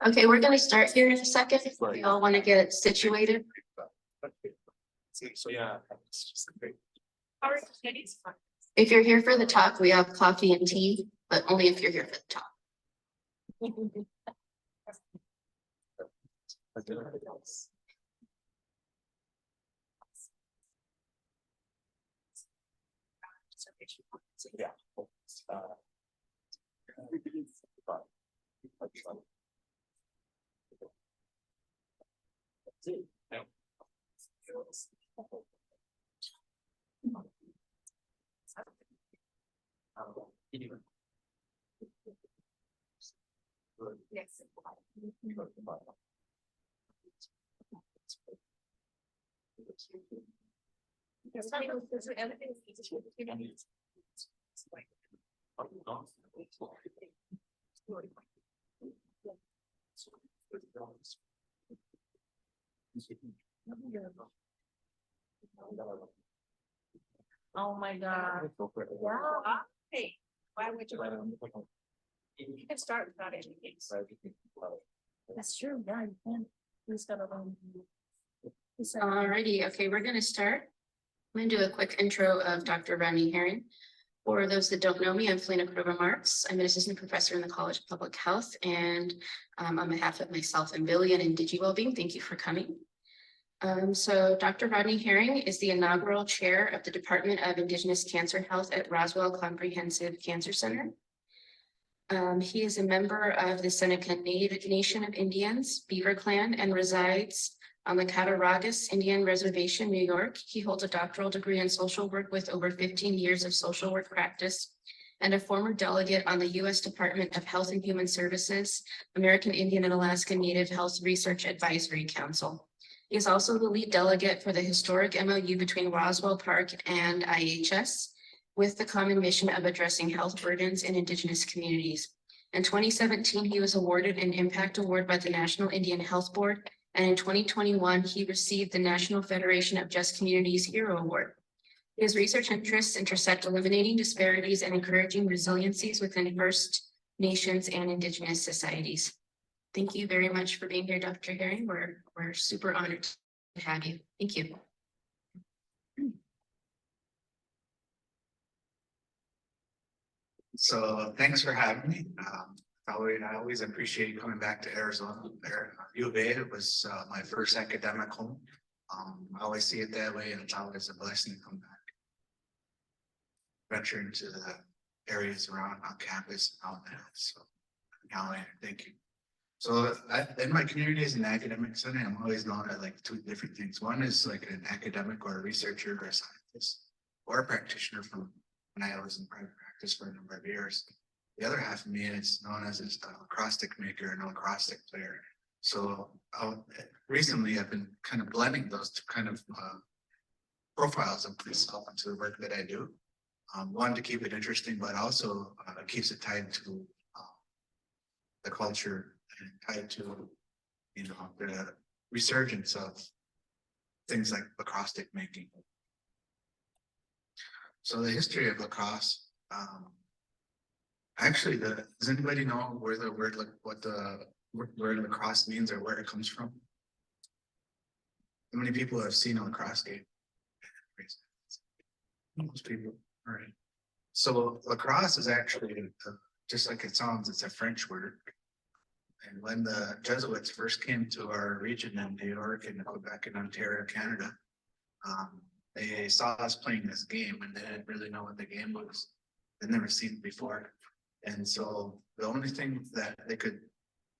Okay, we're gonna start here in a second. If we all want to get situated. So yeah. If you're here for the talk, we have coffee and tea, but only if you're here for the talk. Yeah. Yes. Oh my God. Yeah. Hey, why would you? You can start without any case. That's true. Yeah, you can. Who's got a long? Alrighty, okay, we're gonna start. I'm gonna do a quick intro of Dr. Rodney Haring. For those that don't know me, I'm Felina Marks. I'm an assistant professor in the College of Public Health, and on behalf of myself and Billy and Digi Wellbeing, thank you for coming. So Dr. Rodney Haring is the inaugural chair of the Department of Indigenous Cancer Health at Roswell Comprehensive Cancer Center. He is a member of the Seneca Nation of Indians, Beaver Clan, and resides on the Cattaraugus Indian Reservation, New York. He holds a doctoral degree in social work with over 15 years of social work practice and a former delegate on the U.S. Department of Health and Human Services, American Indian and Alaska Native Health Research Advisory Council. He is also the lead delegate for the historic MOU between Roswell Park and IHS, with the common mission of addressing health burdens in Indigenous communities. In 2017, he was awarded an Impact Award by the National Indian Health Board, and in 2021, he received the National Federation of Just Communities Hero Award. His research interests intersect eliminating disparities and encouraging resiliencies within First Nations and Indigenous societies. Thank you very much for being here, Dr. Haring. We're super honored to have you. Thank you. So thanks for having me. I always appreciate coming back to Arizona. There, U of A was my first academic home. I always see it that way, and it's always a blessing to come back. Venture into the areas around on campus and out there. So, thank you. So in my community as an academic setting, I'm always known at like two different things. One is like an academic or a researcher or a scientist or a practitioner from when I was in private practice for a number of years. The other half of me is known as a lacrosse stick maker and a lacrosse stick player. So recently I've been kind of blending those two kind of profiles of myself into the work that I do. One, to keep it interesting, but also keeps it tied to the culture and tied to, the resurgence of things like lacrosse stick making. So the history of lacrosse, actually, does anybody know where the word, like what the word lacrosse means or where it comes from? How many people have seen a lacrosse game? Most people, all right. So lacrosse is actually, just like it sounds, it's a French word. And when the Jesuits first came to our region in New York and Quebec and Ontario, Canada, they saw us playing this game and they didn't really know what the game was. They'd never seen it before. And so the only thing that they could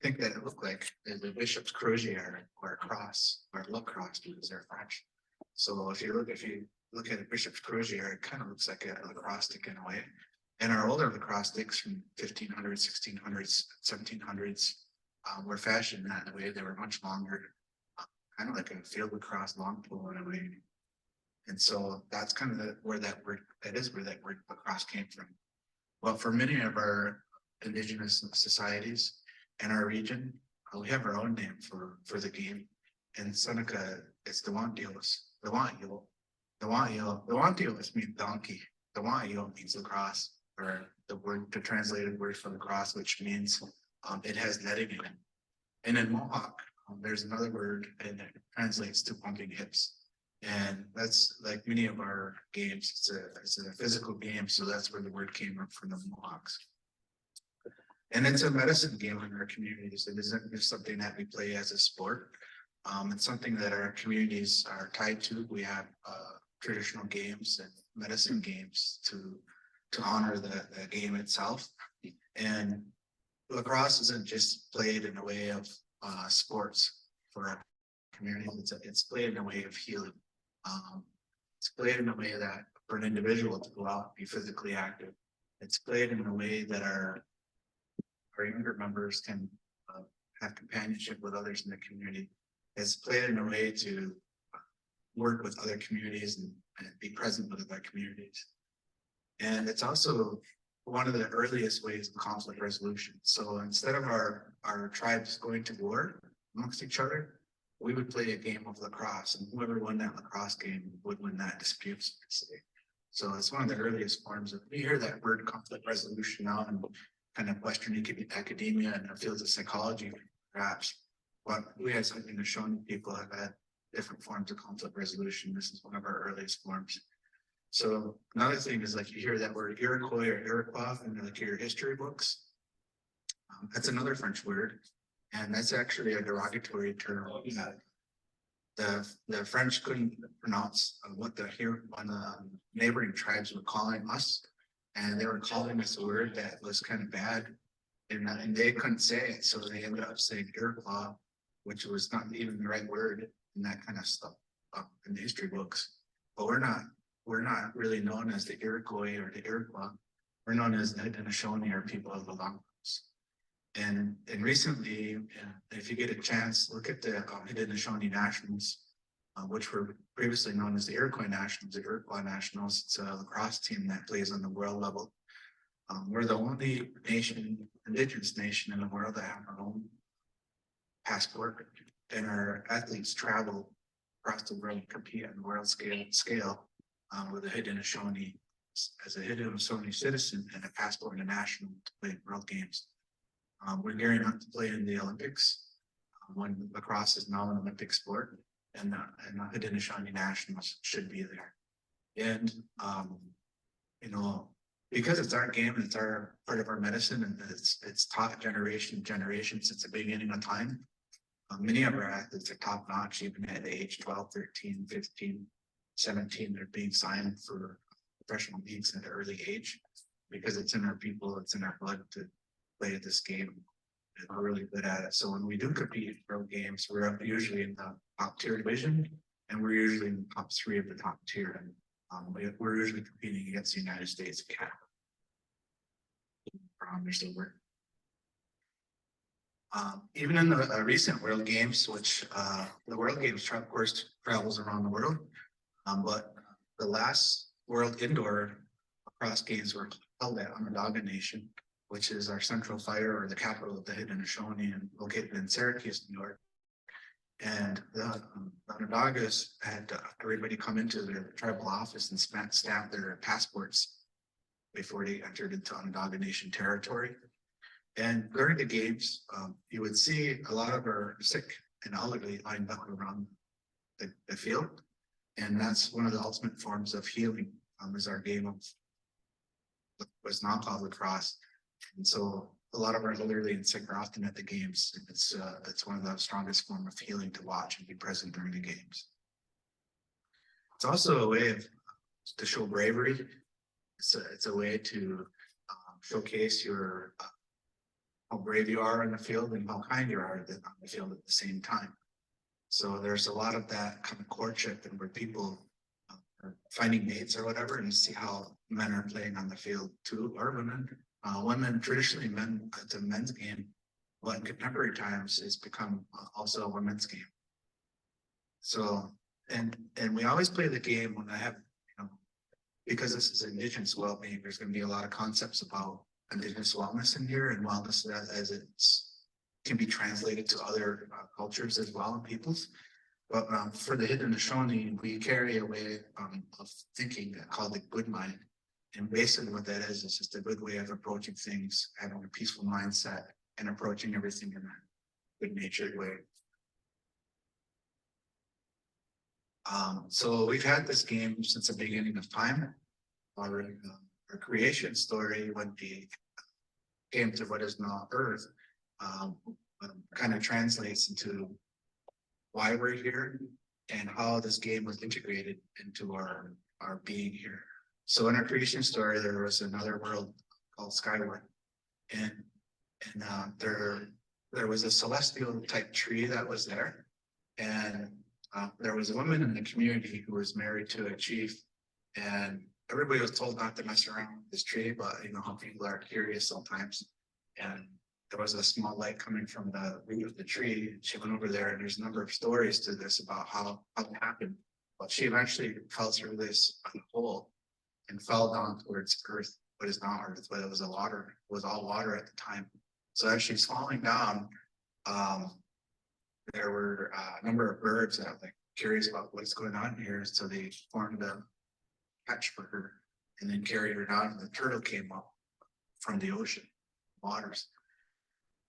think that it looked like is the bishop's crozier or a cross or lacrosse because they're French. So if you look at a bishop's crozier, it kind of looks like a lacrosse stick in a way. And our older lacrosse sticks from 1500s, 1600s, 1700s were fashioned that way. They were much longer, kind of like a field lacrosse long pole in a way. And so that's kind of where that word lacrosse came from. Well, for many of our Indigenous societies in our region, we have our own name for the game. In Seneca, it's the Wantios, the Wantyo. The Wantios mean donkey. The Wantyo means lacrosse, or the translated word for lacrosse, which means it has netting in it. And in Mohawk, there's another word and it translates to pumping hips. And that's like many of our games, it's a physical game, so that's where the word came up from the Mohawks. And it's a medicine game in our communities. It isn't just something that we play as a sport. It's something that our communities are tied to. We have traditional games and medicine games to honor the game itself. And lacrosse isn't just played in a way of sports for our community. It's played in a way of healing. It's played in a way that for an individual to go out and be physically active. It's played in a way that our younger members can have companionship with others in the community. It's played in a way to work with other communities and be present with other communities. And it's also one of the earliest ways of conflict resolution. So instead of our tribes going to war amongst each other, we would play a game of lacrosse, and whoever won that lacrosse game would win that dispute. So it's one of the earliest forms of, we hear that word conflict resolution now in kind of Western academia and the fields of psychology, perhaps. But we as Haudenosaunee people have had different forms of conflict resolution. This is one of our earliest forms. So another thing is like you hear that word Iroquois or Iroquois in like your history books. That's another French word, and that's actually a derogatory term. The French couldn't pronounce what the neighboring tribes were calling us, and they were calling us a word that was kind of bad, and they couldn't say it, so they ended up saying Iroquois, which was not even the right word, and that kind of stuff in the history books. But we're not really known as the Iroquois or the Iroquois. We're known as the Haudenosaunee, or people of the Lacrosse. And recently, if you get a chance, look at the Haudenosaunee Nationals, which were previously known as the Iroquois Nationals. The Iroquois Nationals, it's a lacrosse team that plays on the world level. We're the only Indigenous nation in the world that have our own passport, and our athletes travel across the world and compete on the world scale with a Haudenosaunee as a Haudenosaunee citizen and a passport international to play in world games. We're gearing up to play in the Olympics when lacrosse is now an Olympic sport, and the Haudenosaunee Nationals should be there. And because it's our game and it's our part of our medicine, and it's taught generation to generation since the beginning of time. Many of our athletes are top notch, even at the age 12, 13, 15, 17. They're being signed for professional leagues at an early age because it's in our people, it's in our blood to play at this game. And we're really good at it. So when we do compete in pro games, we're up usually in the top tier division, and we're usually in the top 3 of the top tier. And we're usually competing against the United States and Canada. Even in the recent World Games, which the World Games, of course, travels around the world, but the last World Indoor Lacrosse Games were held at Onondaga Nation, which is our central fire, or the capital of the Haudenosaunee, and located in Syracuse, New York. And the Onondagas had everybody come into their tribal office and stamp their passports before they entered into Onondaga Nation territory. And during the games, you would see a lot of our sick and elderly lined up around the field. And that's one of the ultimate forms of healing, is our game of what's now called lacrosse. And so a lot of our elderly and sick are often at the games. And it's one of the strongest forms of healing to watch and be present during the games. It's also a way to show bravery. It's a way to showcase how brave you are in the field and how kind you are on the field at the same time. So there's a lot of that kind of courtship, and where people are finding mates or whatever, and see how men are playing on the field too, or women. Women, traditionally it's a men's game, but in contemporary times it's become also a women's game. So, and we always play the game when I have, because this is Indigenous well-being, there's going to be a lot of concepts about Indigenous wellness in here, and wellness as it can be translated to other cultures as well and peoples. But for the Haudenosaunee, we carry a way of thinking called the good mind. And basically what that is just a good way of approaching things, having a peaceful mindset and approaching everything good natured way. So we've had this game since the beginning of time. Our creation story, when we came to what is now Earth, kind of translates into why we're here and how this game was integrated into our being here. So in our creation story, there was another world called Skyward, and there was a celestial type tree that was there, and there was a woman in the community who was married to a chief, and everybody was told not to mess around with this tree, but you know how people are curious sometimes. And there was a small light coming from the root of the tree. She went over there, and there's a number of stories to this about how it happened. But she eventually fell through this hole and fell down towards Earth, what is now Earth, but it was all water at the time. So as she's falling down, there were a number of birds that were like curious about what's going on here. So they formed a hatch for her and then carried her down, and the turtle came up from the ocean waters.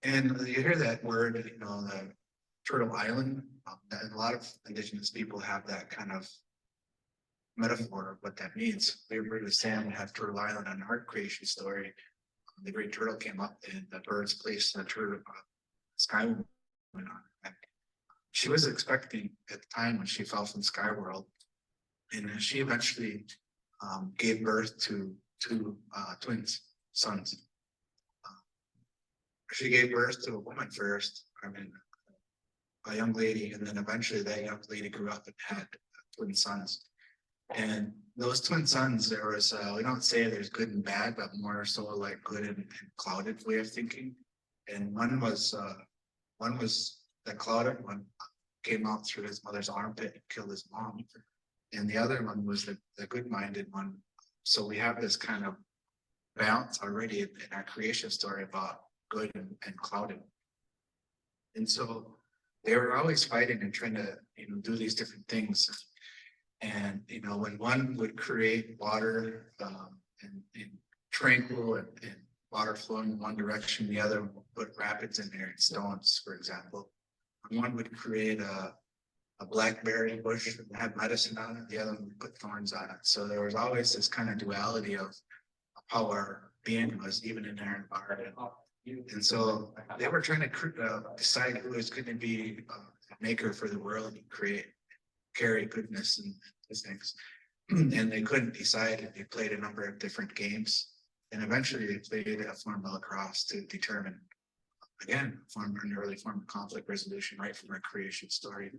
And you hear that word, you know, the Turtle Island, and a lot of Indigenous people have that kind of metaphor of what that means. We were the same, we have Turtle Island on our creation story. The great turtle came up, and the birds placed the turtle sky woman on her. She was expecting at the time when she fell from Skyworld, and she eventually gave birth to two twins, sons. She gave birth to a woman first, a young lady, and then eventually that young lady grew up and had twin sons. And those twin sons, there was, we don't say there's good and bad, but more so like good and clouded way of thinking. And one was the clouded one came out through his mother's armpit and killed his mom. And the other one was the good-minded one. So we have this kind of balance already in our creation story about good and clouded. And so they were always fighting and trying to, you know, do these different things. And, you know, when one would create water and tranquil and water flowing in one direction, the other would put rapids in there and stones, for example. One would create a blackberry bush and have medicine on it, the other one would put thorns on it. So there was always this kind of duality of how our being was, even in our environment. And so they were trying to decide who was going to be a maker for the world and carry goodness and these things. And they couldn't decide, and they played a number of different games. And eventually they played a form of lacrosse to determine, again, an early form of conflict resolution right from our creation story.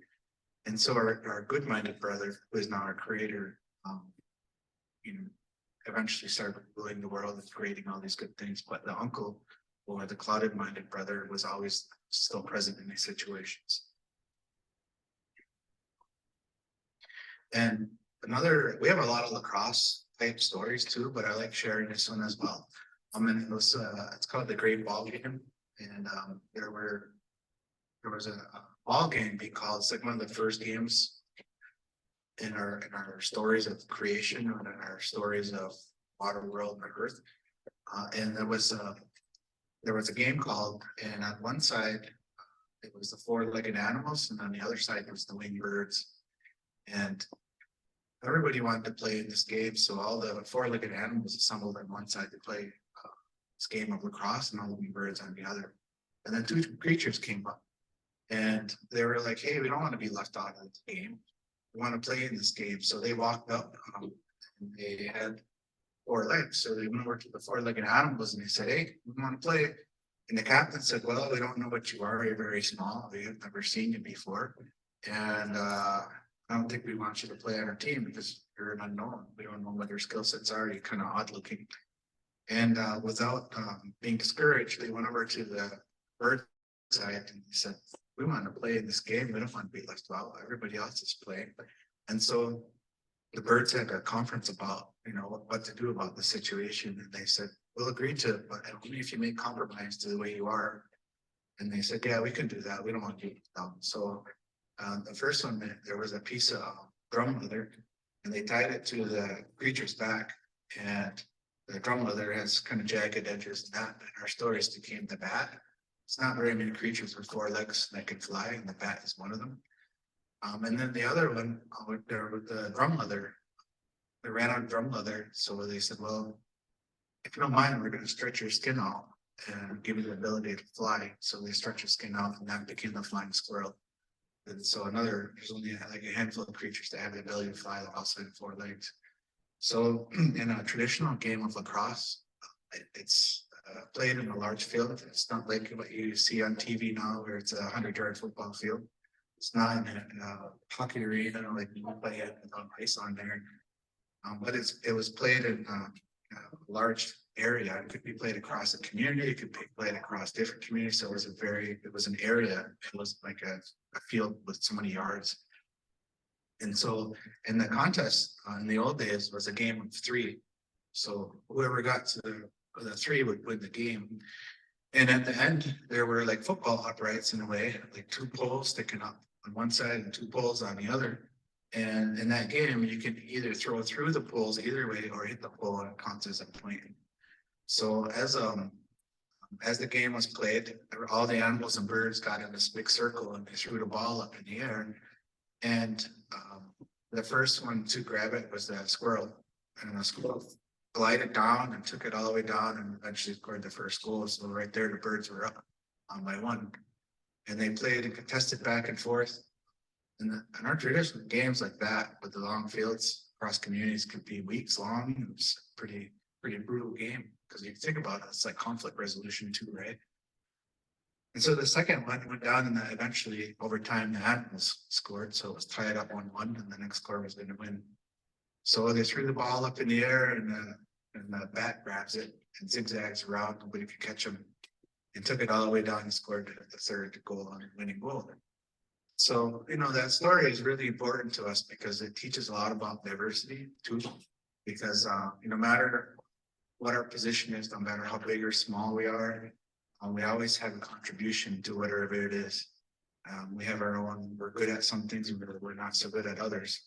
And so our good-minded brother, who is now our creator, you know, eventually started ruling the world and creating all these good things. But the uncle, or the clouded-minded brother, was always still present in these situations. And we have a lot of lacrosse type stories too, but I like sharing this one as well. And it's called the Great Ball Game, and there was a ball game being called. It's like one of the first games in our stories of creation and in our stories of water, world, and Earth. And there was a game called, and on one side it was the four-legged animals, and on the other side there was the winged birds. And everybody wanted to play in this game, so all the four-legged animals assembled on one side to play this game of lacrosse, and all the winged birds on the other. And then two creatures came up, and they were like, "Hey, we don't want to be left out of the game. We want to play in this game." So they walked up, and they had four legs. So they went over to the four-legged animals and they said, "Hey, we want to play." And the captain said, "Well, we don't know what you are. You're very small. We have never seen you before. And I don't think we want you to play on our team because you're an unknown. We don't know what your skill sets are. You're kind of odd looking." And without being discouraged, they went over to the bird side and they said, "We want to play in this game. We don't want to be left out. Everybody else is playing." And so the birds had a conference about, you know, what to do about the situation. And they said, "We'll agree to it, but only if you make compromise to the way you are." And they said, "Yeah, we can do that. We don't want you down." So the first one, there was a piece of drum leather, and they tied it to the creature's back. And the drum leather has kind of jagged edges, and that in our stories became the bat. It's not very many creatures with 4 legs that can fly, and the bat is one of them. And then the other one, with the drum leather, they ran out of drum leather, so they said, well, if you don't mind, we're gonna stretch your skin out and give you the ability to fly. So they stretch your skin out, and that became the flying squirrel. And so there's only like a handful of creatures that have the ability to fly that also have 4 legs. So in a traditional game of lacrosse, it's played in a large field. It's not like what you see on TV now, where it's a 100-yard football field. It's not in a hockey arena like you play it on ice on there. But it was played in a large area. It could be played across the community. It could be played across different communities. So it was an area. It was like a field with so many yards. And so in the contest in the old days was a game of 3. So whoever got to the 3 would win the game. And at the end, there were like football uprights in a way, like 2 poles sticking up on one side and 2 poles on the other. And in that game, you can either throw through the poles either way or hit the pole and it counts as a point. So as the game was played, all the animals and birds got in this big circle and they threw the ball up in the air. And the first one to grab it was the squirrel. And the squirrel glided down and took it all the way down and eventually scored the first goal. So right there, the birds were up by 1. And they played and contested back and forth. And our traditional games like that with the long fields across communities could be weeks long. It was a pretty brutal game because you think about it, it's like conflict resolution too, right? And so the second one went down and eventually over time the animals scored. So it was tied up 1-1 and the next score was going to win. So they threw the ball up in the air and the bat grabs it and zigzags around. Nobody could catch him and took it all the way down and scored the third goal on winning goal. So, that story is really important to us because it teaches a lot about diversity too. Because no matter what our position is, no matter how big or small we are, we always have a contribution to whatever it is. We have our own, we're good at some things, we're not so good at others.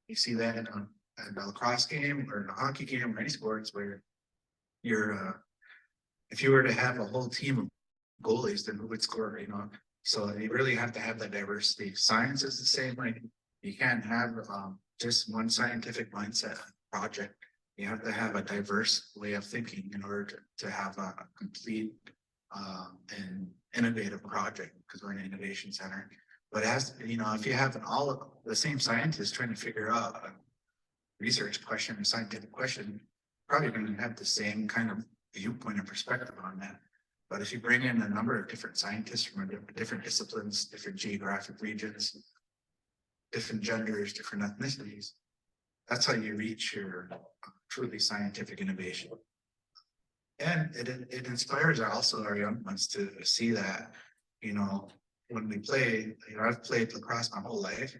You see that in a lacrosse game or in a hockey game or any sports where if you were to have a whole team of goalies, then who would score, So you really have to have that diversity. Science is the same way. You can't have just one scientific mindset project. You have to have a diverse way of thinking in order to have a complete and innovative project because we're an innovation center. But if you have all of the same scientists trying to figure out a research question or scientific question, probably going to have the same kind of viewpoint and perspective on that. But if you bring in a number of different scientists from different disciplines, different geographic regions, different genders, different ethnicities, that's how you reach your truly scientific innovation. And it inspires also our young ones to see that, when we play, I've played lacrosse my whole life.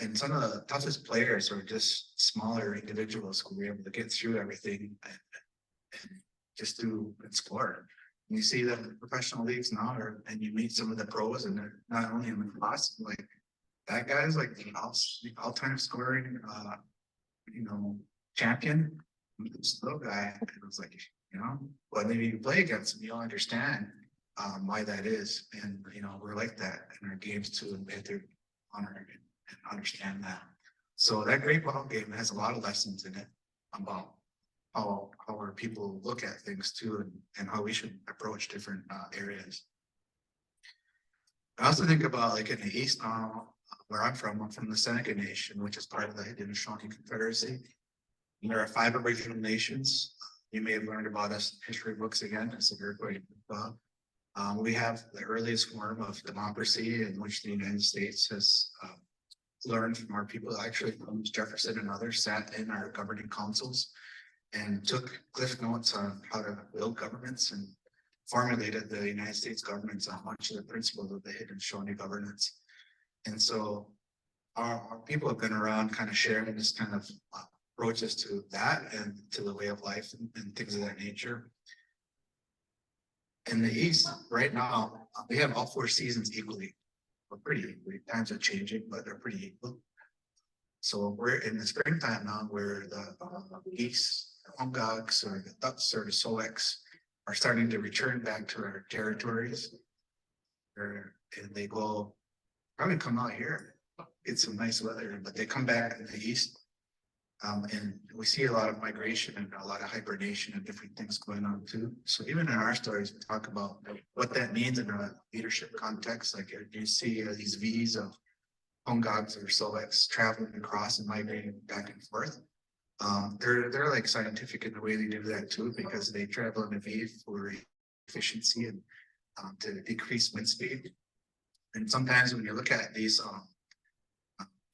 And some of the toughest players are just smaller individuals who are able to get through everything and just do and score. And you see them in professional leagues now, and you meet some of the pros, and they're not only in the class, like that guy's like the all-time scoring, champion. This little guy, it was like, but maybe you play against him, you'll understand why that is, and we're like that in our games too, and we have to honor and understand that. So that great ball game has a lot of lessons in it about how our people look at things too, and how we should approach different areas. I also think about like in the East now, where I'm from the Seneca Nation, which is part of the Haudenosaunee Confederacy. And there are 5 original nations. You may have learned about us in history books again, as a Iroquois. We have the earliest form of democracy in which the United States has learned from our people. Actually, Thomas Jefferson and others sat in our governing councils and took cliff notes on how to build governments and formulated the United States governments on much of the principles of the Haudenosaunee governance. And so our people have been around kind of sharing this kind of approaches to that and to the way of life and things of that nature. In the East, right now, we have all 4 seasons equally. We're pretty equally. Times are changing, but they're pretty equal. So we're in the springtime now where the geese, the humgogs, or the ducks, or the soex are starting to return back to our territories. And they go, probably come out here, get some nice weather, but they come back in the east. And we see a lot of migration and a lot of hibernation and different things going on too. So even in our stories, we talk about what that means in a leadership context. Like you see these V's of Hongogs or Silvex traveling across and migrating back and forth. They're like scientific in the way they do that too, because they travel in a V for efficiency and to decrease wind speed. And sometimes when you look at these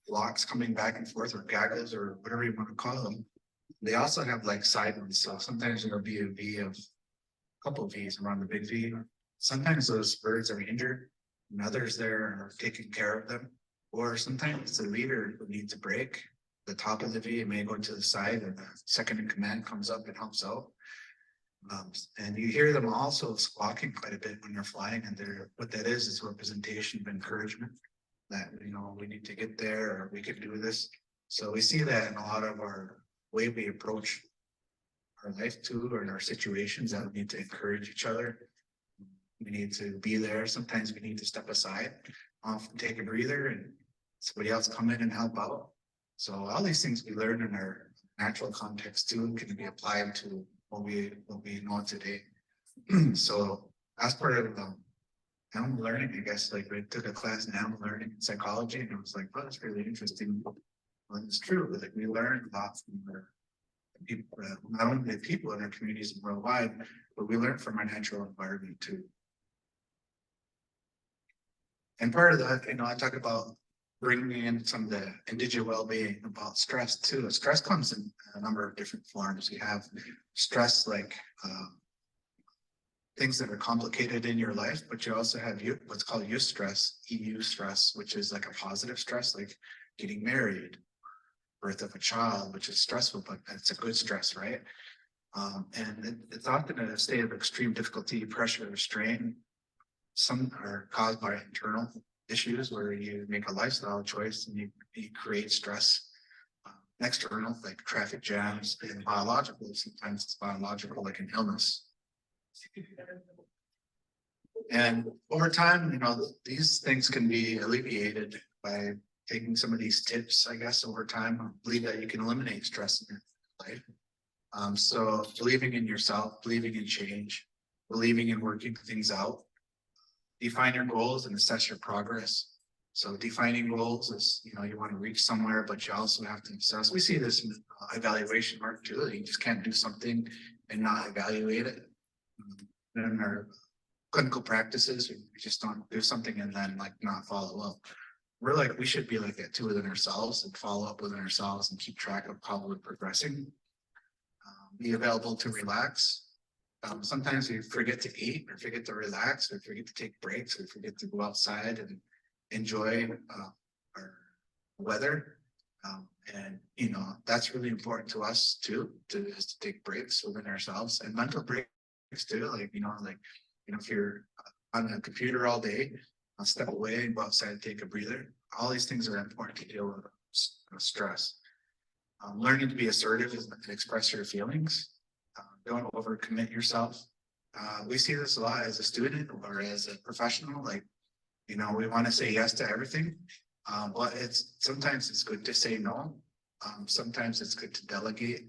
blocks coming back and forth, or gaggles, or whatever you want to call them, they also have like side ones. So sometimes there'll be a V of a couple of V's around the big V. Sometimes those birds are injured and others there are taking care of them. Or sometimes it's the leader who needs a break. The top of the V may go to the side and the second in command comes up and helps out. And you hear them also squawking quite a bit when they're flying, and what that is representation of encouragement that, you know, we need to get there, or we can do this. So we see that in a lot of our way we approach our life too, or in our situations, that we need to encourage each other. We need to be there. Sometimes we need to step aside, often take a breather, and somebody else come in and help out. So all these things we learn in our natural context too can be applied to what we know today. So as part of animal learning, I guess, like we took a class in animal learning and psychology, and it was like, oh, that's really interesting. Well, it's true, like we learn a lot from our people, not only the people in our communities and worldwide, but we learn from our natural environment too. And part of that, you know, I talk about bringing in some of the indigenous well-being about stress too. Stress comes in a number of different forms. You have stress like things that are complicated in your life, but you also have what's called eustress, EU stress, which is like a positive stress, like getting married, birth of a child, which is stressful, but it's a good stress, right? And it's often in a state of extreme difficulty, pressure, or strain. Some are caused by internal issues where you make a lifestyle choice and you create stress. External, like traffic jams, and biological, sometimes it's biological, like an illness. And over time, you know, these things can be alleviated by taking some of these tips, I guess, over time. I believe that you can eliminate stress in your life. So believing in yourself, believing in change, believing in working things out. Define your goals and assess your progress. So defining goals is, you know, you want to reach somewhere, but you also have to assess. We see this in evaluation work too. You just can't do something and not evaluate it. In our clinical practices, we just don't do something and then like not follow up. We should be like that too within ourselves, and follow up within ourselves and keep track of how we're progressing. Be available to relax. Sometimes we forget to eat, or forget to relax, or forget to take breaks, or forget to go outside and enjoy our weather. And you know, that's really important to us too, to take breaks within ourselves, and mental breaks too. Like, you know, if you're on a computer all day, I'll step away and go outside and take a breather. All these things are important to deal with stress. Learning to be assertive and express your feelings. Don't overcommit yourself. We see this a lot as a student or as a professional. Like, you know, we want to say yes to everything, but sometimes it's good to say no. Sometimes it's good to delegate.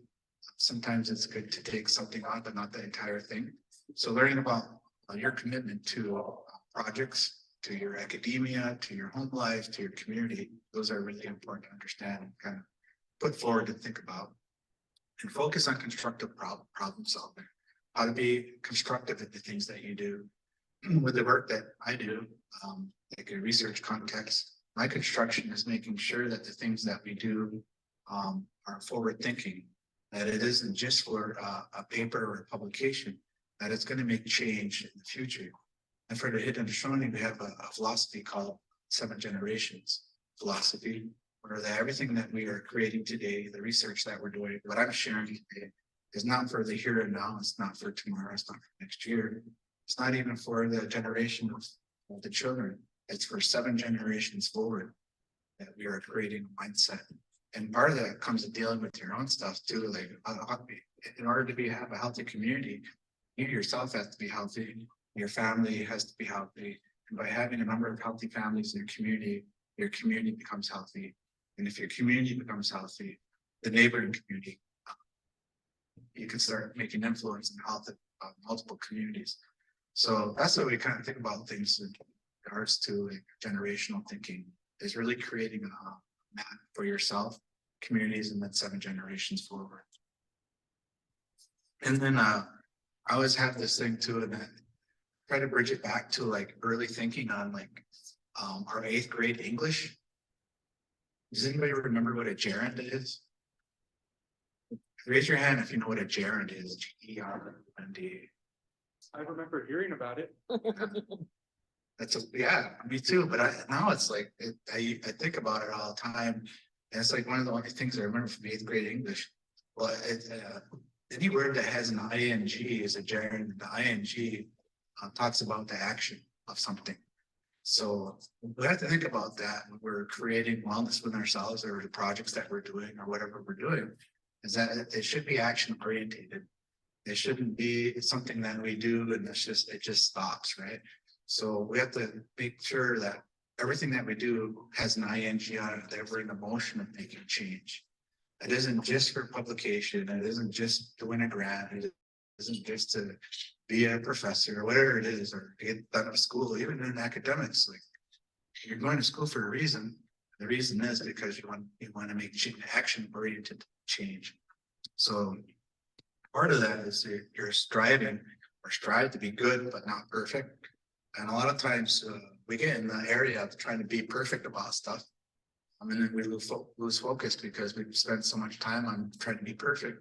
Sometimes it's good to take something on, but not the entire thing. So learning about your commitment to projects, to your academia, to your home life, to your community, those are really important to understand and kind of put forward and think about. And focus on constructive problem solving. How to be constructive in the things that you do. With the work that I do, like a research context, my construction is making sure that the things that we do are forward thinking, that it isn't just for a paper or a publication, that it's going to make change in the future. And for the Haudenosaunee, we have a philosophy called 7 generations philosophy, where everything that we are creating today, the research that we're doing, what I'm sharing today, is not for the here and now. It's not for tomorrow. It's not for next year. It's not even for the generation of the children. It's for 7 generations forward that we are creating a mindset. And part of that comes to dealing with your own stuff too. Like, in order to have a healthy community, You yourself have to be healthy, your family has to be healthy. And by having a number of healthy families in your community becomes healthy. And if your community becomes healthy, the neighboring community, you can start making influence in health of multiple communities. So that's what we kind of think about things in regards to like generational thinking, is really creating a map for yourself, communities, and then 7 generations forward. And then I always have this thing too, and I try to bridge it back to like early thinking on like our 8th grade English. Does anybody remember what a gerund is? Raise your hand if you know what a gerund is. G-E-R-U-N-D. I remember hearing about it. Yeah, me too. But now it's like I think about it all the time, and it's like one of the only things I remember from 8th grade English. Well, any word that has an ing is a gerund. The ing talks about the action of something. So we have to think about that when we're creating wellness within ourselves, or the projects that we're doing, or whatever we're doing, is that it should be action oriented. It shouldn't be something that we do and it just stops, right? So we have to make sure that everything that we do has an ing on it, that we're in the motion of making change. It isn't just for publication. It isn't just to win a grant. It isn't just to be a professor or whatever it is, or to get done at school, even in academics. Like, you're going to school for a reason. The reason is because you want to make action oriented change. So part of that is you're striving or strive to be good, but not perfect. And a lot of times we get in the area of trying to be perfect about stuff. And then we lose focus because we've spent so much time on trying to be perfect.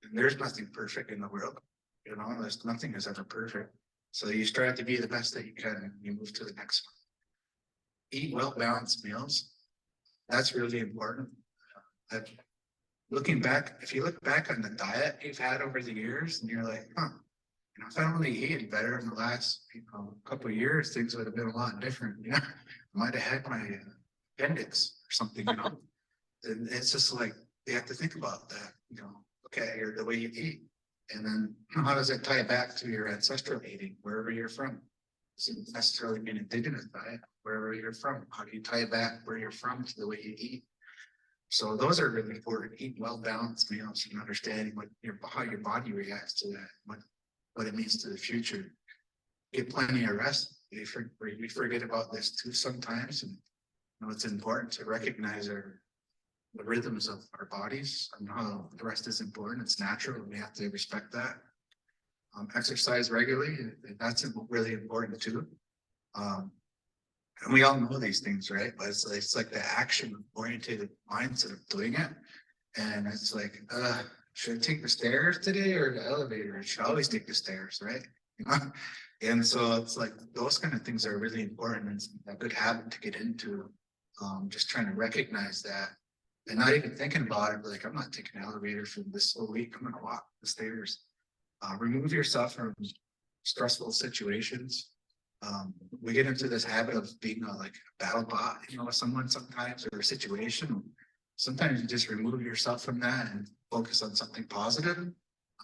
And there's nothing perfect in the world. You know, there's nothing is ever perfect. So you strive to be the best that you can, and you move to the next one. Eat well-balanced meals. That's really important. Looking back, if you look back on the diet you've had over the years, and you're like, you know, if I only eaten better in the last couple of years, things would have been a lot different. You know, I might have had my appendix or something. You know, and it's just like you have to think about that. You know, okay, or the way you eat, and then how does it tie back to your ancestral eating, wherever you're from? Doesn't necessarily mean indigenous diet, wherever you're from. How do you tie back where you're from to the way you eat? So those are really important. Eat well-balanced meals and understanding how your body reacts to that, what it means to the future. Get plenty of rest. We forget about this too sometimes, and you know, it's important to recognize the rhythms of our bodies and how the rest is important. It's natural, and we have to respect that. Exercise regularly, that's really important too. And we all know these things, right? But it's like the action-oriented mindset of doing it. And it's like, should I take the stairs today or the elevator? I should always take the stairs, right? You know? And so it's like those kind of things are really important, and it's a good habit to get into. Just trying to recognize that and not even thinking about it, like, I'm not taking the elevator for this whole week. I'm gonna walk the stairs. Remove yourself from stressful situations. We get into this habit of being like a battle bot, you know, with someone sometimes, or a situation. Sometimes you just remove yourself from that and focus on something positive.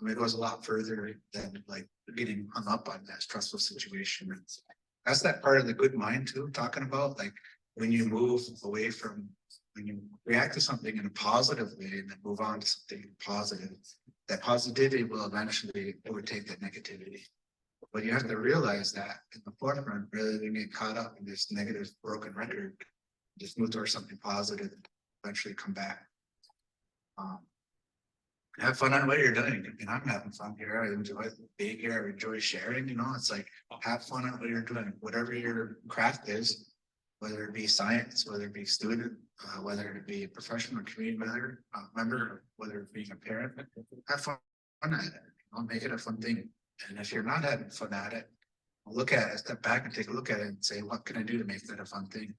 It goes a lot further than like getting hung up on that stressful situation. And that's that part of the good mind too, talking about like when you move away from, when you react to something in a positive way and then move on to something positive, that positivity will eventually overtake that negativity. But you have to realize that in the forefront, rather than get caught up in this negative broken record, just move towards something positive and eventually come back. Have fun on what you're doing. I mean, I'm having fun here. I enjoy being here. I enjoy sharing, you know, it's like, have fun on what you're doing, whatever your craft is, whether it be science, whether it be student, whether it be a professional community member, whether it be a parent, have fun at it, you know, make it a fun thing. And if you're not having fun at it, look at it, step back and take a look at it and say, what can I do to make that a fun thing?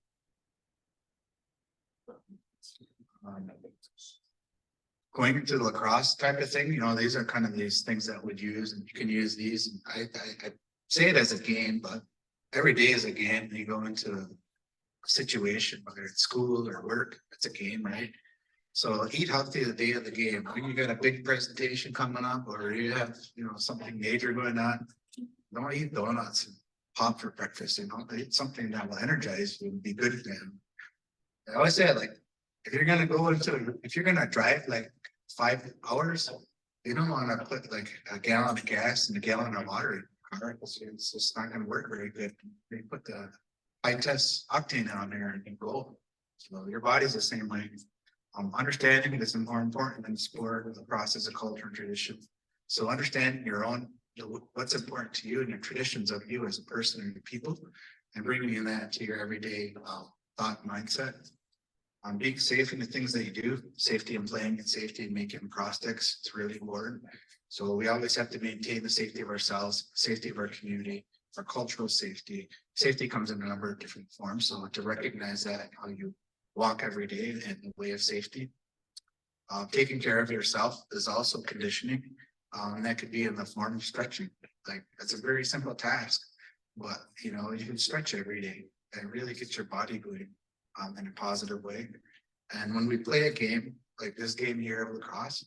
Going into the lacrosse type of thing, you know, these are kind of these things that would use, and you can use these. And I say it as a game, but every day is a game. You go into a situation, whether it's school or work, it's a game, right? So eat healthy the day of the game. When you got a big presentation coming up or you have, something major going on, don't eat donuts and pop for breakfast, eat something that will energize you and be good for them. I always say like, if you're gonna drive like 5 hours, you don't wanna put like a gallon of gas and a gallon of water in your car. It's just not gonna work very good. You put the high test octane on there and you go. So your body's the same way. Understanding is more important than sport, the process of culture and tradition. So understanding your own, what's important to you and your traditions of you as a person and your people, and bringing that to your everyday thought mindset. Being safe in the things that you do, safety in playing and safety in making prosthetics is really important. So we always have to maintain the safety of ourselves, safety of our community, our cultural safety. Safety comes in a number of different forms. So to recognize that, how you walk every day in the way of safety. Taking care of yourself is also conditioning. And that could be in the form of stretching. Like it's a very simple task, but you can stretch every day and really get your body going in a positive way. And when we play a game like this game here of lacrosse,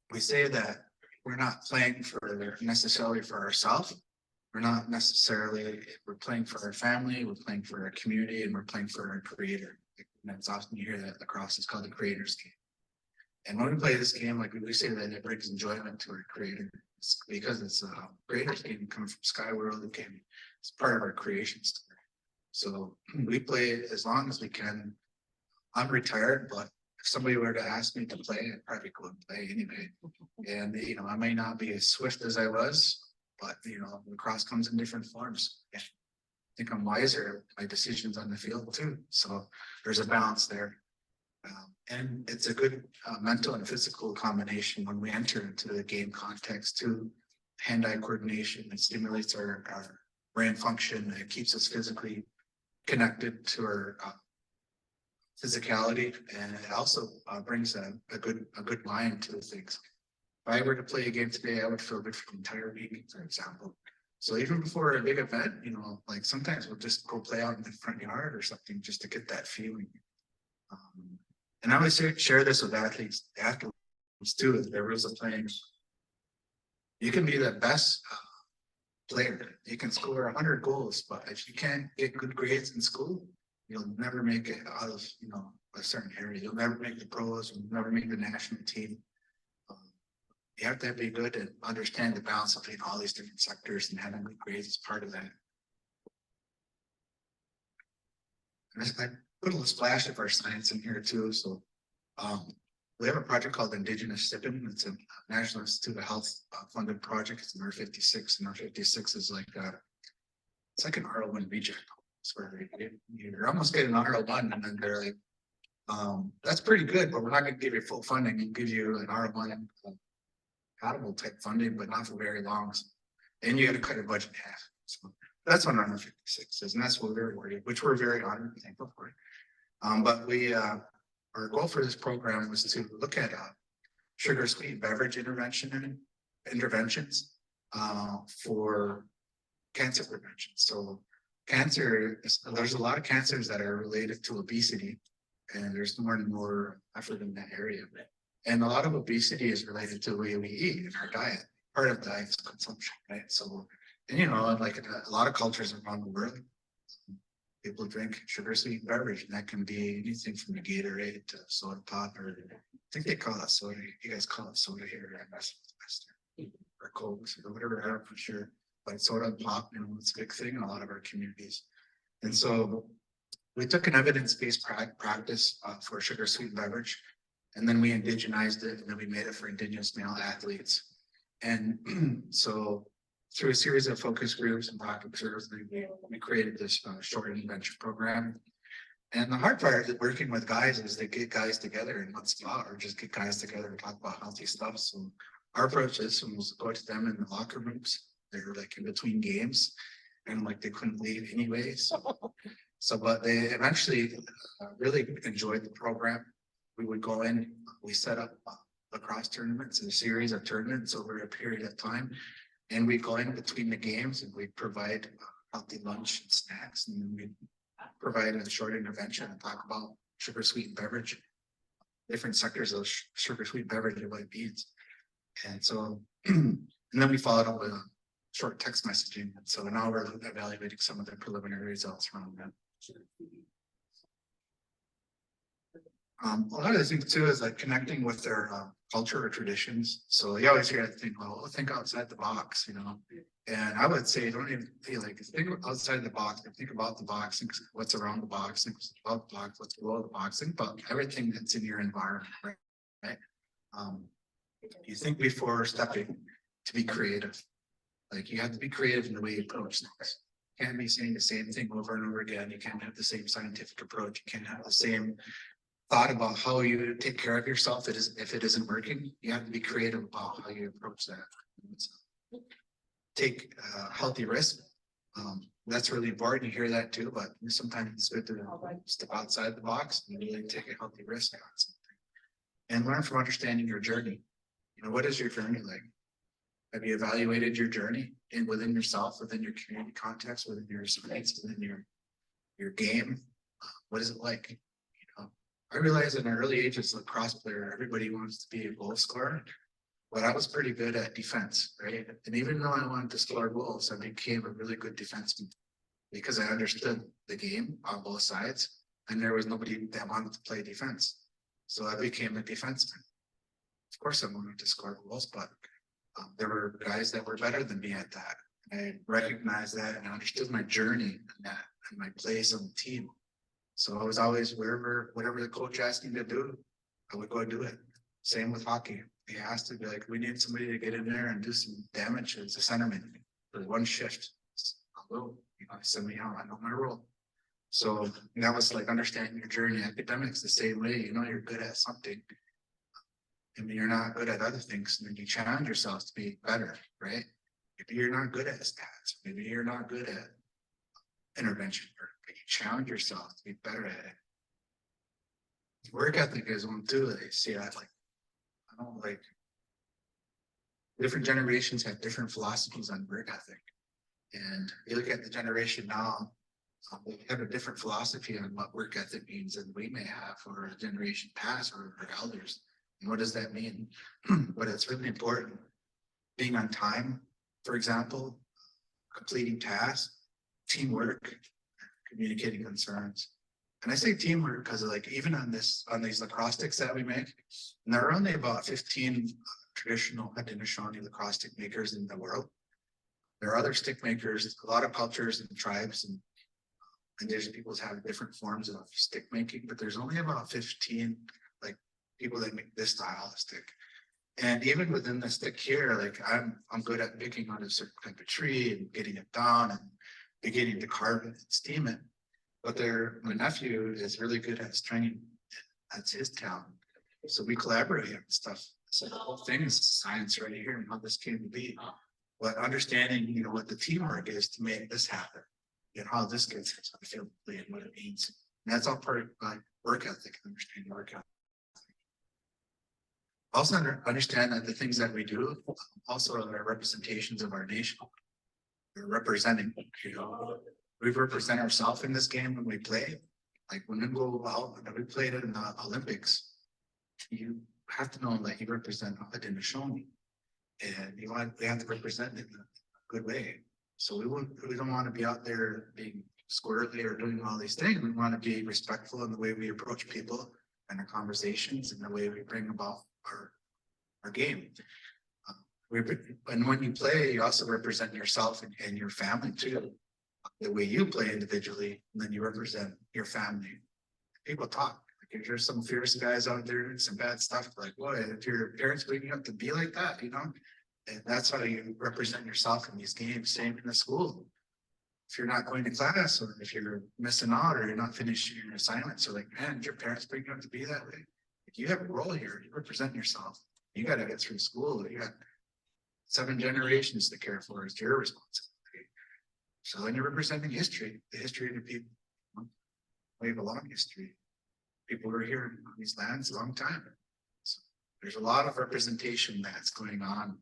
we say that we're not playing necessarily for ourselves. We're playing for our family, we're playing for our community, and we're playing for our creator. And it's often you hear that lacrosse is called the creator's game. And when we play this game, like we say that it brings enjoyment to our creator. It's because it's a creator's game coming from Sky World. It's part of our creation story. So we play as long as we can. I'm retired, but if somebody were to ask me to play, I'd probably go and play anyway. And I may not be as swift as I was, but lacrosse comes in different forms. I think I'm wiser at my decisions on the field too. So there's a balance there. And it's a good mental and physical combination when we enter into the game context too. Hand-eye coordination, it stimulates our brain function. It keeps us physically connected to our physicality, and it also brings a good mind to things. If I were to play a game today, I would feel good for the entire week, for example. So even before a big event, like sometimes we'll just go play out in the front yard or something just to get that feeling. And I always share this with athletes too, as their rules of playing. You can be the best player. You can score 100 goals, but if you can't get good grades in school, you'll never make it out of a certain area. You'll never make the pros. You'll never make the national team. You have to be good and understand the balance between all these different sectors, and having good grades is part of that. And I put a little splash of our science in here too. So we have a project called Indigenous. It's a National Institute of Health funded project. It's in R56, and R56 is like it's like an R01 region. It's where you're almost getting an R01, and then they're like, that's pretty good, but we're not going to give you full funding. We'll give you an R01 compatible type funding, but not for very long. And you got to cut your budget in half. So that's what R56 is, and that's what we're very honored and thankful for. But our goal for this program was to look at sugar sweet beverage interventions for cancer prevention. So there's a lot of cancers that are related to obesity, and there's more and more effort in that area. And a lot of obesity is related to the way we eat in our diet. Part of diet is consumption, right? So, and like a lot of cultures around the world, people drink sugar sweet beverage, and that can be anything from a Gatorade to soda pop, or I think they call it soda. You guys call it soda here, or Coke or whatever. I'm not sure, but soda and pop, it's a big thing in a lot of our communities. And so we took an evidence-based practice for sugar sweet beverage, and then we indigenized it, and then we made it for Indigenous male athletes. And so through a series of focus groups and pocket observers, we created this short intervention program. And the hard part of working with guys is to get guys together in one spot, or just get guys together and talk about healthy stuff. So our approach is was go to them in the locker rooms. They were like in between games, and like they couldn't leave anyways. But they eventually really enjoyed the program. We would go in, we set up lacrosse tournaments and a series of tournaments over a period of time. And we go in between the games, and we provide healthy lunch and snacks, and we provide a short intervention and talk about sugar sweetened beverage. different sectors of sugar sweet beverage and white beans. And so, and then we followed up with a short text messaging. And so now we're evaluating some of the preliminary results from that. A lot of the things too is like connecting with their culture or traditions. So you always hear that thing, well, think outside the box, you know. And I would say, don't even feel like think outside the box, but think about the box, think what's around the box, think about the box, what's below the box, think about everything that's in your environment, right? You think before stepping to be creative. Like you have to be creative in the way you approach things. You can't be saying the same thing over and over again. You can't have the same scientific approach. You can't have the same thought about how you take care of yourself. If it isn't working, you have to be creative about how you approach that. Take healthy risk. That's really important. You hear that too, but sometimes it's good to step outside the box and really take a healthy risk on something. And learn from understanding your journey. You know, what is your journey like? Have you evaluated your journey within yourself, within your community context, within your space, within your game? What is it like? You know, I realized in an early age as a lacrosse player, everybody wants to be a goal scorer, but I was pretty good at defense, right? And even though I wanted to score goals, I became a really good defenseman because I understood the game on both sides, and there was nobody that wanted to play defense. So I became a defenseman. Of course, I wanted to score goals, but there were guys that were better than me at that. I recognized that and I understood my journey and that and my place on the team. So I was always whatever the coach asked me to do, I would go do it. Same with hockey. He asked to be like, we need somebody to get in there and do some damage as a centerman for one shift. I'll go, you know, send me out. I know my role. So that was like understanding your journey. Academics the same way. You know, you're good at something. I mean, you're not good at other things, and then you challenge yourself to be better, right? Maybe you're not good at stats, maybe you're not good at intervention work, but you challenge yourself to be better at it. Work ethic is one too. They see that like, I don't like different generations have different philosophies on work ethic. And you look at the generation now, they have a different philosophy on what work ethic means than we may have for a generation past or our elders. And what does that mean? But it's really important. Being on time, for example, completing tasks, teamwork, communicating concerns. And I say teamwork because like even on these lacrosse sticks that we make, and there are only about 15 traditional Haudenosaunee lacrosse stick makers in the world. There are other stick makers, a lot of cultures and tribes and indigenous peoples have different forms of stick making, but there's only about 15 like people that make this style of stick. And even within the stick here, like I'm good at picking on a certain type of tree and getting it down and beginning to carve it and steam it. But my nephew is really good at stringing. That's his talent. So we collaborate on stuff. So the whole thing is science right here and how this came to be. But understanding, you know, what the teamwork is to make this happen and how this gets into the field and what it means. And that's all part of my work ethic, understanding work ethic. Also understand that the things that we do also are representations of our nation. We're representing, you know, we represent ourselves in this game when we play. Like when we go out and we played in the Olympics, you have to know that you represent Haudenosaunee, and we have to represent it in a good way. So we don't want to be out there being squirrely or doing all these things. We want to be respectful in the way we approach people and our conversations and the way we bring about our game. And when you play, you also represent yourself and your family too. The way you play individually, and then you represent your family. People talk. Like if there's some fierce guys out there doing some bad stuff, like, boy, if your parents bring you up to be like that, you know, and that's how you represent yourself in these games. Same in the school. If you're not going to class, or if you're missing out, or you're not finishing your assignments, or like, man, did your parents bring you up to be that way? If you have a role here, you represent yourself. You got to get through school. You got 7 generations to care for. It's your responsibility. So when you're representing history, the history of the people, we have a long history. People were here on these lands a long time. So there's a lot of representation that's going on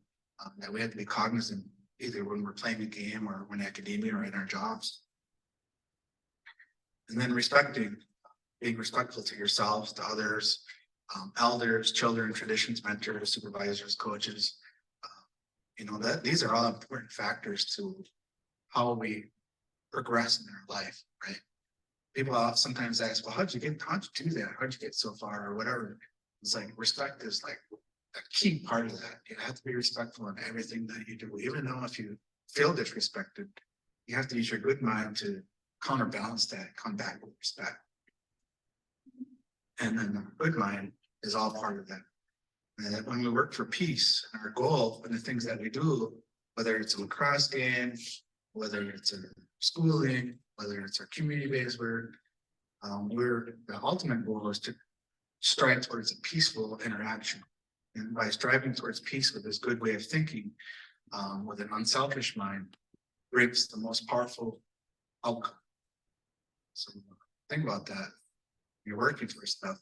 that we have to be cognizant, either when we're playing a game or when academia or in our jobs. And then being respectful to yourselves, to others, elders, children, traditions, mentors, supervisors, coaches. You know, that these are all important factors to how we progress in our life, right? People sometimes ask, well, how'd you do that? How'd you get so far or whatever? It's like respect is like a key part of that. You have to be respectful in everything that you do, even though if you feel disrespected, you have to use your good mind to counterbalance that, come back with respect. And then the good mind is all part of that. And that when we work for peace, our goal and the things that we do, whether it's a lacrosse game, whether it's a schooling, whether it's our community-based work, the ultimate goal is to strive towards a peaceful interaction. And by striving towards peace with this good way of thinking, with an unselfish mind, brings the most powerful outcome. So think about that. You're working for stuff.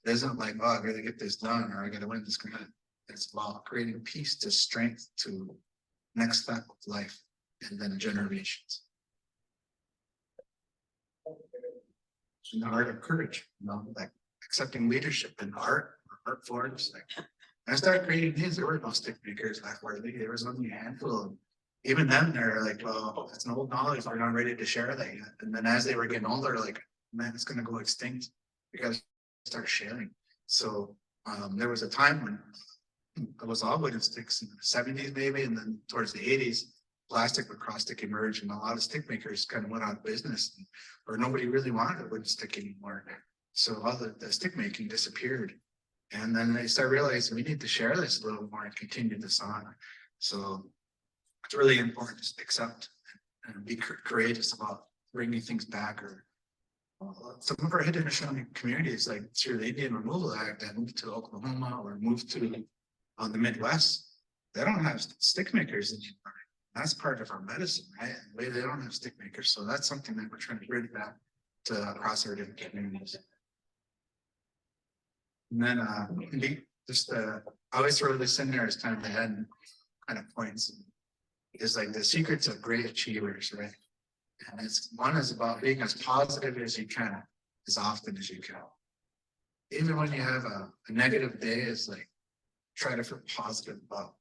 It isn't like, oh, I gotta get this done or I gotta win this grant. It's about creating peace to strength to next step of life and then generations. In the art of courage, you know, like accepting leadership in art forms. Like I started creating these, there were no stick makers back where there was only a handful. Even then they're like, well, it's an old knowledge, we're not ready to share that yet. And then as they were getting older, like, man, it's gonna go extinct. We gotta start sharing. So there was a time when it was all wooden sticks in the 70s maybe, and then towards the 80s, plastic lacrosse stick emerged and a lot of stick makers kind of went out of business or nobody really wanted a wooden stick anymore. So all the stick making disappeared. And then they start realizing we need to share this a little more and continue this on. So it's really important to accept and be courageous about bringing things back. Or some of our Haudenosaunee communities, like through the Indian Removal Act, that moved to Oklahoma or moved to the Midwest, they don't have stick makers anymore. That's part of our medicine, right? They don't have stick makers. So that's something that we're trying to bring back to across our different communities. And then I always throw this in there as kind of the head kind of points. Is like the secrets of great achievers, right? And one is about being as positive as you can, as often as you can. Even when you have a negative day, it's like try to feel positive about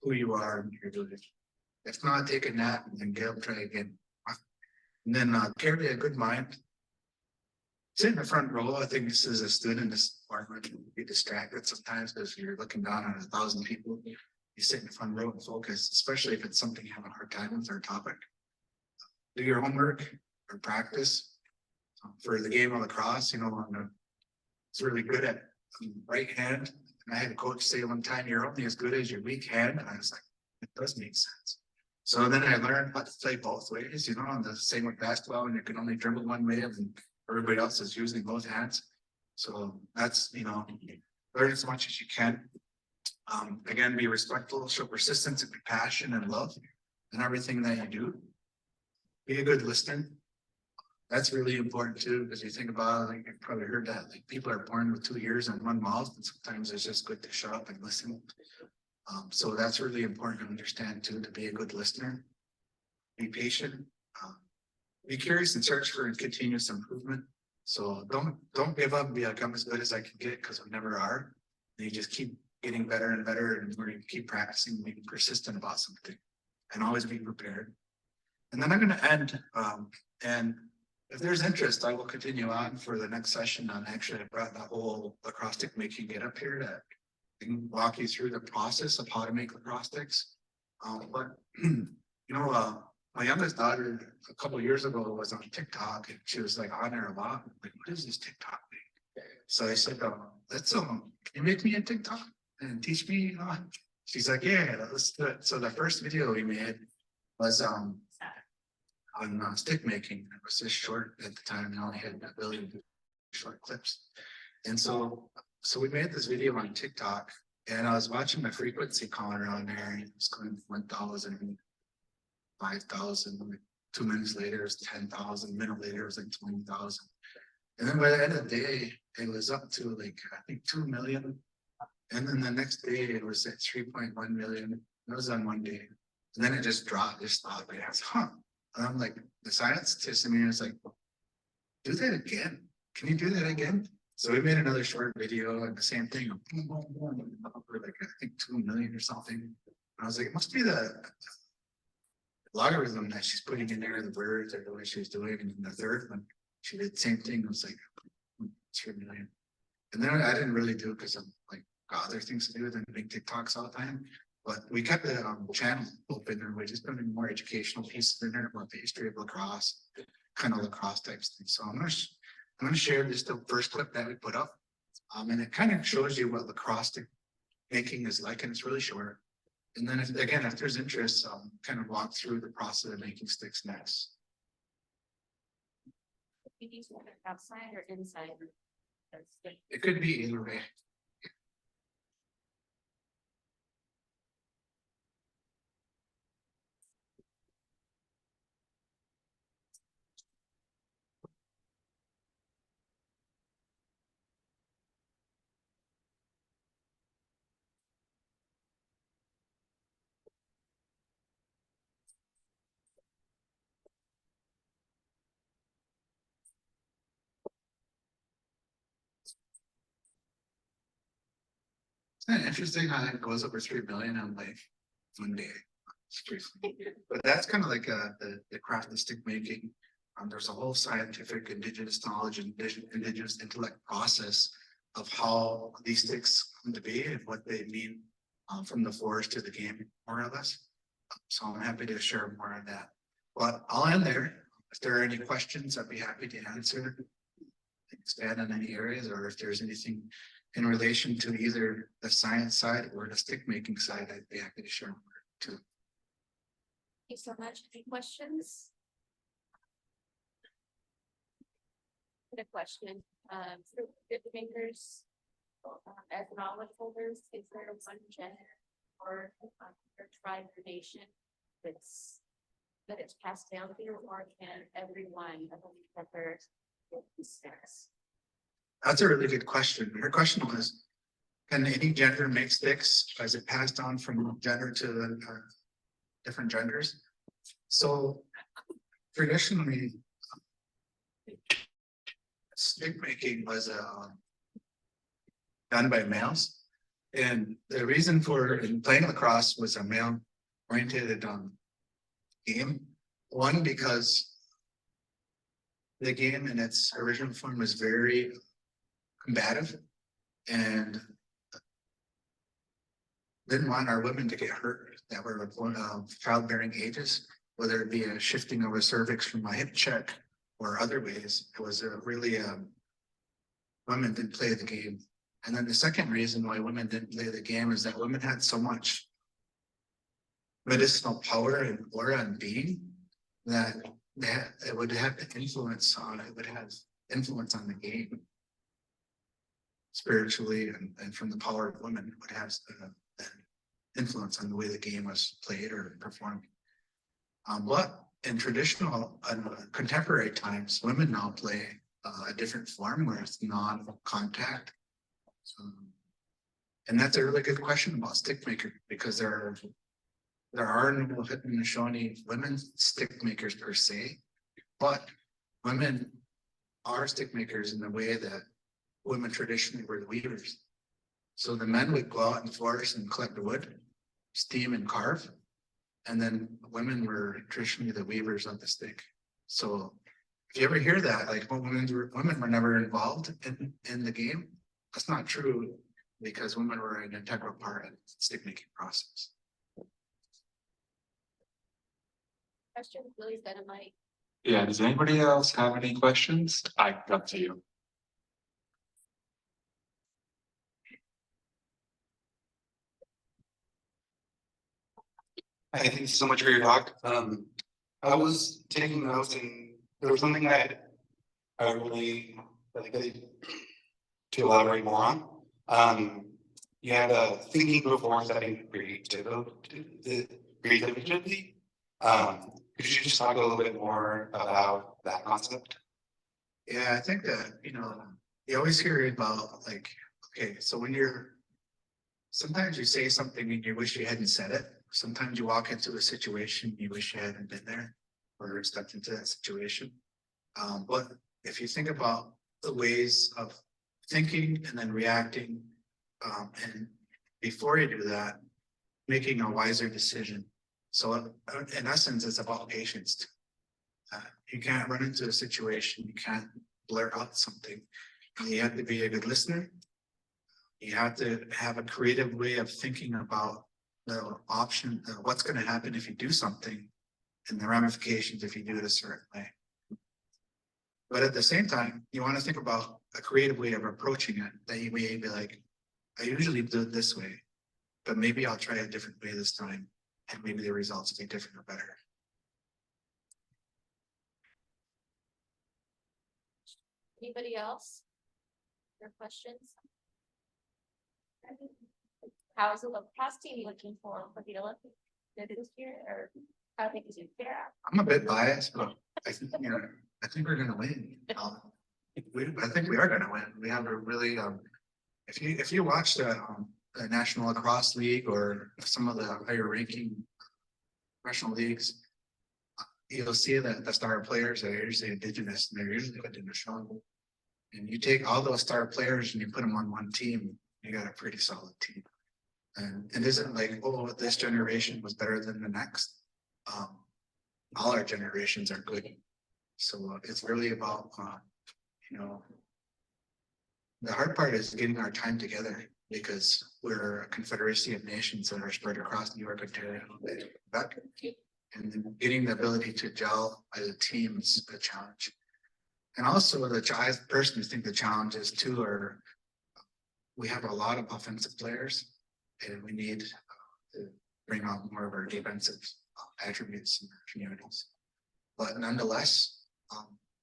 who you are and what you're doing. If not, take a nap and then get up, try again. And then carry a good mind. Sit in the front row. I think this is a student in this department. You be distracted sometimes because you're looking down on 1,000 people. You sit in the front row and focus, especially if it's something you have a hard time with or topic. Do your homework or practice. For the game of lacrosse, you know, it's really good at right hand. And I had a coach say one time, you're only as good as your weak hand. And I was like, it does make sense. So then I learned how to play both ways, you know, and the same with basketball, and you can only dribble one way and everybody else is using both hands. So that's, you know, learn as much as you can. Again, be respectful, show persistence and compassion and love in everything that you do. Be a good listener. That's really important too, because you think about it, like you've probably heard that, like people are born with 2 ears and 1 mouth, and sometimes it's just good to shut up and listen. So that's really important to understand too, to be a good listener. Be patient. Be curious and search for continuous improvement. So don't give up and be like, I'm as good as I can get, because we never are. And you just keep getting better and better, and we're going to keep practicing, being persistent about something, and always be prepared. And then I'm going to end, and if there's interest, I will continue on for the next session on actually I brought the whole lacrosse stick making get up here to walk you through the process of how to make lacrosse sticks. But you know, my youngest daughter a couple of years ago was on TikTok, and she was like on there a lot. I'm like, what is this TikTok thing? So I said, let's can you make me a TikTok and teach me? She's like, yeah, let's do it. So the first video we made was on stick making. It was just short at the time. I only had a billion short clips. And so we made this video on TikTok, and I was watching the frequency counter on there, and it was going 1,000, 5,000. 2 minutes later, it was 10,000. A minute later, it was like 20,000. And then by the end of the day, it was up to like, I think 2 million. And then the next day, it was at 3.1 million. That was on one day. And then it just dropped, just stopped. I was, and I'm like, the scientist in me was like, do that again. Can you do that again? So we made another short video and the same thing. Boom, boom, boom, over like I think 2 million or something. And I was like, it must be the logarithm that she's putting in there, the words or the way she's doing. And then the third one, she did the same thing. It was like 3 million. And then I didn't really do it because I'm like got other things to do than make TikToks all the time. But we kept the channel open and we just put in more educational pieces in there about the history of lacrosse, kind of lacrosse types things. So I'm gonna share just the first clip that we put up. And it kind of shows you what lacrosse stick making is like, and it's really short. And then if there's interest, kind of walk through the process of making sticks next. You need to have it outside or inside? It could be either way. It's kind of interesting how it goes over 3 million on like one day. It's crazy. But that's kind of like the craft of stick making. There's a whole scientific indigenous knowledge and indigenous intellect process of how these sticks come to be and what they mean from the forest to the game, more or less. So I'm happy to share more on that. But I'll end there. If there are any questions, I'd be happy to answer, expand on any areas, or if there's anything in relation to either the science side or the stick making side, I'd be happy to share more too. Thank you so much. Any questions? The question, for stick makers, as knowledge holders, is there one gender or tribe or nation that it's passed down here, or can everyone that there's sticks? That's a really good question. Her question was, can any gender make sticks? Is it passed on from gender to different genders? So traditionally, stick making was done by males. And the reason for playing lacrosse was a male oriented game. One, because the game in its original form was very combative and didn't want our women to get hurt that were of childbearing ages, whether it be a shifting of a cervix from a hip check or other ways. It was a really women didn't play the game. And then the second reason why women didn't play the game is that women had so much medicinal power and aura and being that it would have influence on the game spiritually and from the power of women. It would have influence on the way the game was played or performed. But in traditional contemporary times, women now play a different form where it's non-contact. And that's a really good question about stick maker, because there are no Haudenosaunee women stick makers per se, but women are stick makers in the way that women traditionally were the weavers. So the men would go out in the forest and collect wood, steam and carve, and then women were traditionally the weavers of the stick. So if you ever hear that, like women were never involved in the game, that's not true, because women were an integral part of the stick making process. Question, Lily's got a mic. Yeah, does anybody else have any questions? I got to you. Hi, thank you so much for your talk. I was taking notes and there was something that I really like to elaborate more on. You had a thinking before setting creativity. Could you just talk a little bit more about that concept? Yeah, I think that, you always hear about like, okay, so when sometimes you say something and you wish you hadn't said it. Sometimes you walk into a situation, you wish you hadn't been there or stepped into that situation. But if you think about the ways of thinking and then reacting. And before you do that, making a wiser decision. So in essence, it's about patience. You can't run into a situation, you can't blurt out something. You have to be a good listener. You have to have a creative way of thinking about the option, what's going to happen if you do something and the ramifications if you do it a certain way. But at the same time, you want to think about a creative way of approaching it that you may be like, I usually do it this way, but maybe I'll try a different way this time. And maybe the results will be different or better. Anybody else? Your questions? How is the lacrosse team looking for the Olympics this year, or how big is it fair? I'm a bit biased, but I think, I think we're gonna win. I think we are gonna win. We have a really, if you watch the National Lacrosse League or some of the higher ranking professional leagues, you'll see that the star players are usually Indigenous and they're usually good in the show. And you take all those star players and you put them on one team, you got a pretty solid team. And it isn't like, oh, this generation was better than the next. All our generations are good. So it's really about, the hard part is getting our time together because we're a confederacy of nations that are spread across New York, Ontario, and Quebec. And then getting the ability to gel as a team is a challenge. And also I personally think the challenges too are, we have a lot of offensive players and we need to bring out more of our defensive attributes in our communities. But nonetheless,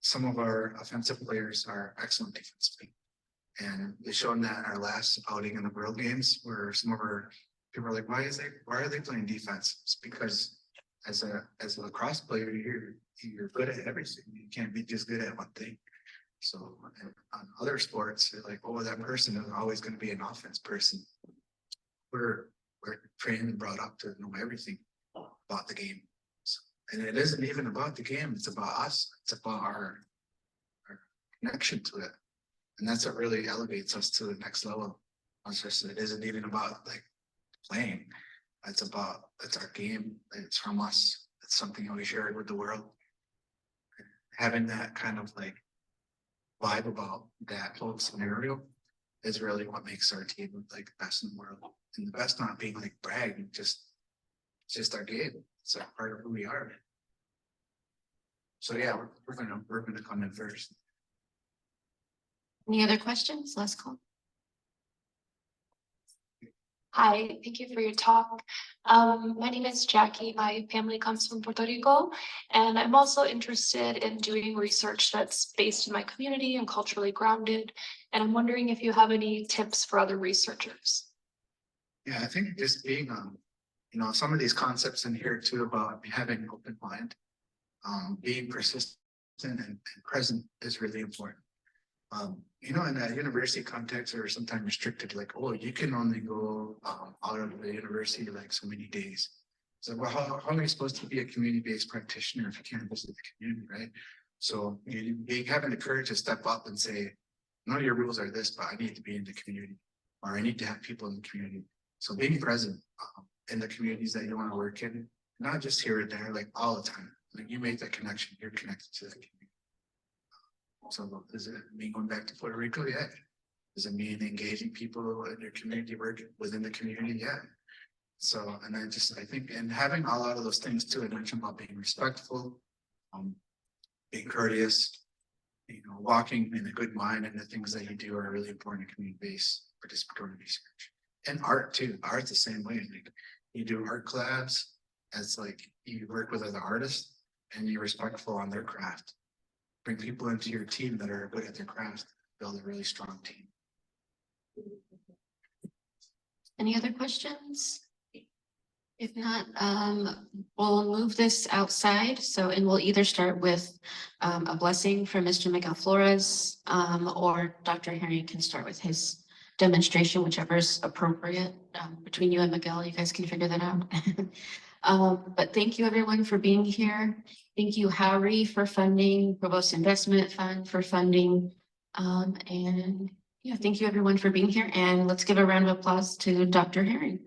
some of our offensive players are excellent defensively. And we've shown that in our last outing in the World Games, where some of our people are like, why are they playing defense? It's because as a lacrosse player, you're good at everything. You can't be just good at one thing. So on other sports, they're like, oh, that person is always going to be an offense person. We're trained and brought up to know everything about the game. So, and it isn't even about the game, it's about us. It's about our connection to it. And that's what really elevates us to the next level. It isn't even about like playing. It's our game. It's from us. It's something that we share with the world. Having that kind of like vibe about that whole scenario is really what makes our team like the best in the world. And the best not being like brag, it's just our game. It's a part of who we are. So yeah, we're gonna come in first. Any other questions? Last call. Hi, thank you for your talk. My name is Jackie. My family comes from Puerto Rico, and I'm also interested in doing research that's based in my community and culturally grounded. And I'm wondering if you have any tips for other researchers. Yeah, I think just being, some of these concepts in here too about having an open mind, being persistent and present is really important. In a university context, are sometimes restricted, like, oh, you can only go out of the university like so many days. So, well, how are you supposed to be a community-based practitioner if you can't visit the community, right? So, having the courage to step up and say, none of your rules are this, but I need to be in the community, or I need to have people in the community. So, being present in the communities that you want to work in, not just here and there, like all the time. Like you make that connection, you're connected to the community. So does it mean going back to Puerto Rico? Yeah. Does it mean engaging people in your community work within the community? Yeah. So, and I think, and having a lot of those things too, I mentioned about being respectful, being courteous, walking in a good mind, and the things that you do are really important in community-based participatory research. And art too. Art's the same way. Like you do art collabs as like you work with other artists and you're respectful on their craft. Bring people into your team that are good at their craft, build a really strong team. Any other questions? If not, we'll move this outside. And we'll either start with a blessing from Mr. Miguel Flores, or Dr. Haring can start with his demonstration, whichever is appropriate. Between you and Miguel, you guys can figure that out. But thank you everyone for being here. Thank you, Harry, for funding, Provost Investment Fund for funding, and Yeah, thank you everyone for being here, and let's give a round of applause to Dr. Haring.